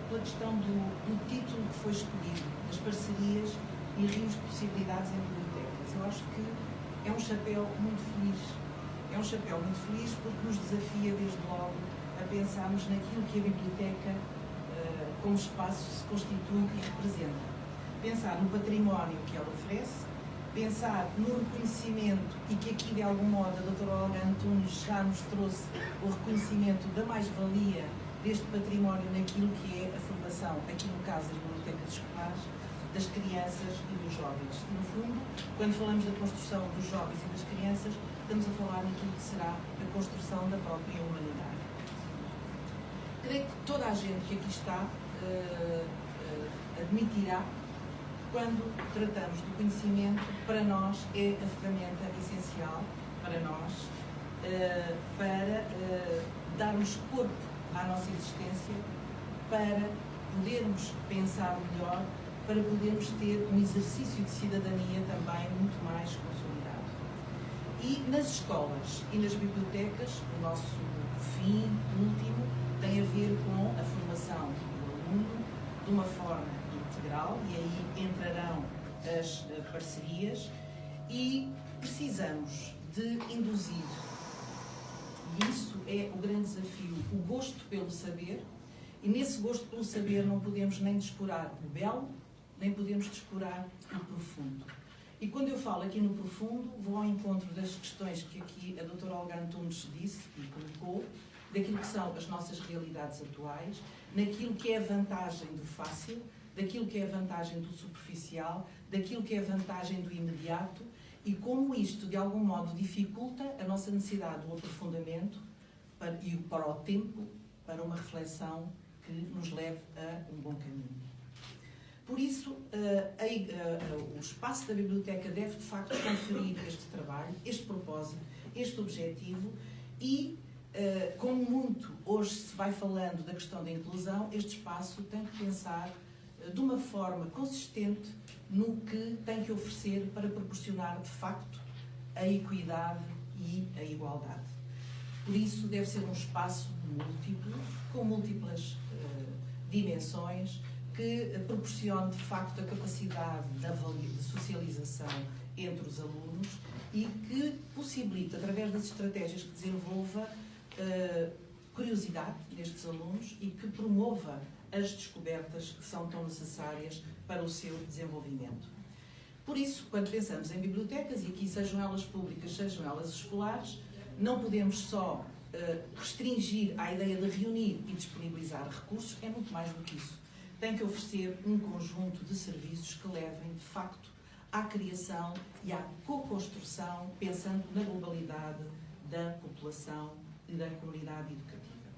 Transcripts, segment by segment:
pela questão do título que foi escolhido, das parcerias e rios de possibilidades em bibliotecas. Eu acho que é um chapéu muito feliz. É um chapéu muito feliz porque nos desafia desde logo a pensarmos naquilo que a biblioteca, como espaço, se constitui e representa. Pensar no património que ela oferece, pensar no reconhecimento, e que aqui de algum modo a doutora Olga Antunes já nos trouxe o reconhecimento da mais-valia deste património naquilo que é a formação, aqui no caso das bibliotecas escolares, das crianças e dos jovens. E, no fundo, quando falamos da construção dos jovens e das crianças, estamos a falar naquilo que será a construção da própria humanidade. Creio que toda a gente que aqui está admitirá, quando tratamos do conhecimento, para nós é a ferramenta essencial, para nós, para darmos corpo à nossa existência, para podermos pensar melhor, para podermos ter um exercício de cidadania também muito mais consolidado. E nas escolas e nas bibliotecas, o nosso fim último tem a ver com a formação do aluno de uma forma integral, e aí entrarão as parcerias, e precisamos de induzir, e isso é o grande desafio, o gosto pelo saber, e nesse gosto pelo saber não podemos nem descurar o belo, nem podemos descurar o profundo. E quando eu falo aqui no profundo, vou ao encontro das questões que aqui a doutora Olga Antunes disse e colocou, daquilo que são as nossas realidades atuais, naquilo que é a vantagem do fácil, daquilo que é a vantagem do superficial, daquilo que é a vantagem do imediato, e como isto, de algum modo, dificulta a nossa necessidade do aprofundamento e para o tempo, para uma reflexão que nos leve a um bom caminho. Por isso, o espaço da biblioteca deve, de facto, conferir este trabalho, este propósito, este objetivo, e, como muito hoje se vai falando da questão da inclusão, este espaço tem que pensar de uma forma consistente no que tem que oferecer para proporcionar, de facto, a equidade e a igualdade. Por isso, deve ser um espaço múltiplo, com múltiplas dimensões, que proporcione, de facto, a capacidade de socialização entre os alunos e que possibilite, através das estratégias que desenvolva, curiosidade nestes alunos e que promova as descobertas que são tão necessárias para o seu desenvolvimento. Por isso, quando pensamos em bibliotecas, e aqui sejam elas públicas, sejam elas escolares, não podemos só restringir à ideia de reunir e disponibilizar recursos, é muito mais do que isso. Tem que oferecer um conjunto de serviços que levem, de facto, à criação e à co-construção, pensando na globalidade da população e da comunidade educativa.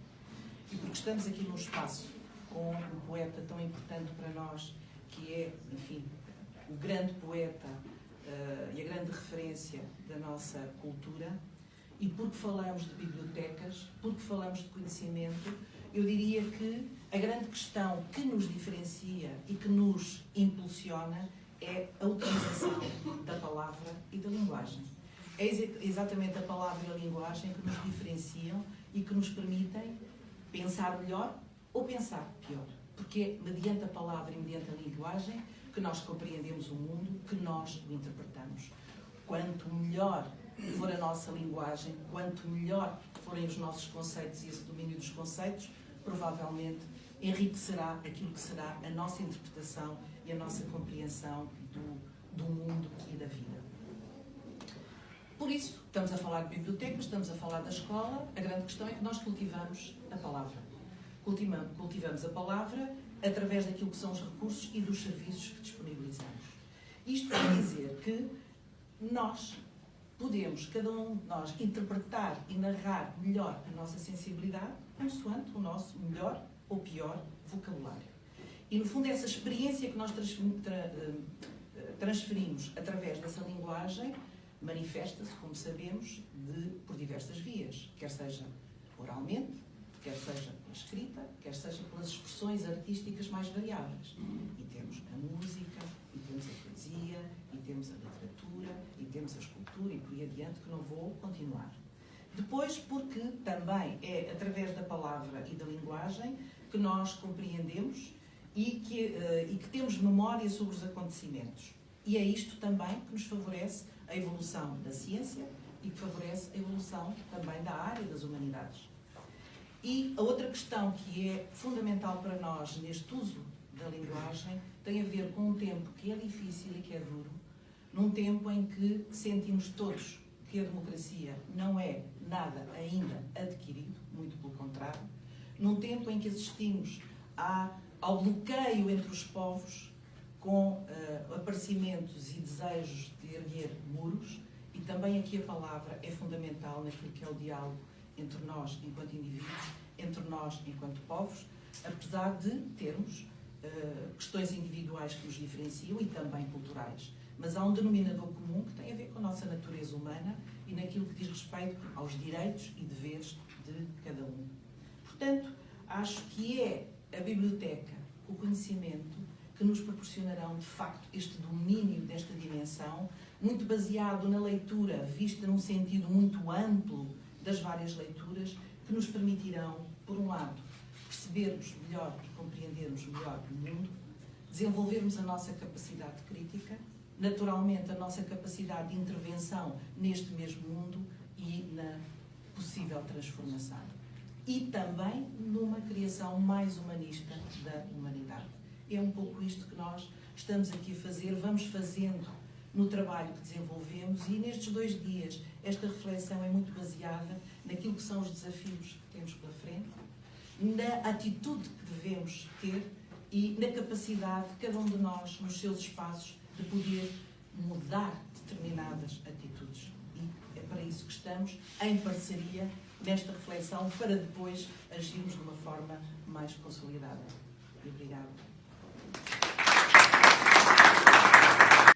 E porque estamos aqui num espaço com um poeta tão importante para nós, que é, enfim, o grande poeta e a grande referência da nossa cultura, e porque falamos de bibliotecas, porque falamos de conhecimento, eu diria que a grande questão que nos diferencia e que nos impulsiona é a utilização da palavra e da linguagem. É exatamente a palavra e a linguagem que nos diferenciam e que nos permitem pensar melhor ou pensar pior. Porque é mediante a palavra e mediante a linguagem que nós compreendemos o mundo, que nós o interpretamos. Quanto melhor for a nossa linguagem, quanto melhor forem os nossos conceitos e esse domínio dos conceitos, provavelmente enriquecerá aquilo que será a nossa interpretação e a nossa compreensão do mundo e da vida. Por isso, estamos a falar de bibliotecas, estamos a falar da escola, a grande questão é que nós cultivamos a palavra. Cultivamos a palavra através daquilo que são os recursos e dos serviços que disponibilizamos. Isto quer dizer que nós podemos, cada um de nós, interpretar e narrar melhor a nossa sensibilidade consoante o nosso melhor ou pior vocabulário. E, no fundo, essa experiência que nós transferimos através dessa linguagem manifesta-se, como sabemos, por diversas vias, quer seja oralmente, quer seja pela escrita, quer seja pelas expressões artísticas mais variáveis. E temos a música, e temos a poesia, e temos a literatura, e temos a escultura, e por aí adiante, que não vou continuar. Depois, porque também é através da palavra e da linguagem que nós compreendemos e que temos memória sobre os acontecimentos. E é isto também que nos favorece a evolução da ciência e que favorece a evolução também da área das humanidades. E a outra questão que é fundamental para nós neste uso da linguagem tem a ver com um tempo que é difícil e que é duro, num tempo em que sentimos todos que a democracia não é nada ainda adquirido, muito pelo contrário, num tempo em que assistimos ao bloqueio entre os povos, com aparecimentos e desejos de erguer muros, e também aqui a palavra é fundamental naquilo que é o diálogo entre nós enquanto indivíduos, entre nós enquanto povos, apesar de termos questões individuais que nos diferenciam e também culturais. Mas há um denominador comum que tem a ver com a nossa natureza humana e naquilo que diz respeito aos direitos e deveres de cada um. Portanto, acho que é a biblioteca, o conhecimento, que nos proporcionarão, de facto, este domínio desta dimensão, muito baseado na leitura, vista num sentido muito amplo das várias leituras, que nos permitirão, por um lado, percebermos melhor e compreendermos melhor o mundo, desenvolvermos a nossa capacidade crítica, naturalmente a nossa capacidade de intervenção neste mesmo mundo e na possível transformação. E também numa criação mais humanista da humanidade. É um pouco isto que nós estamos aqui a fazer, vamos fazendo no trabalho que desenvolvemos, e nestes 2 dias esta reflexão é muito baseada naquilo que são os desafios que temos pela frente, na atitude que devemos ter e na capacidade de cada um de nós, nos seus espaços, de poder mudar determinadas atitudes. E é para isso que estamos em parceria nesta reflexão, para depois agirmos de uma forma mais consolidada. Obrigada.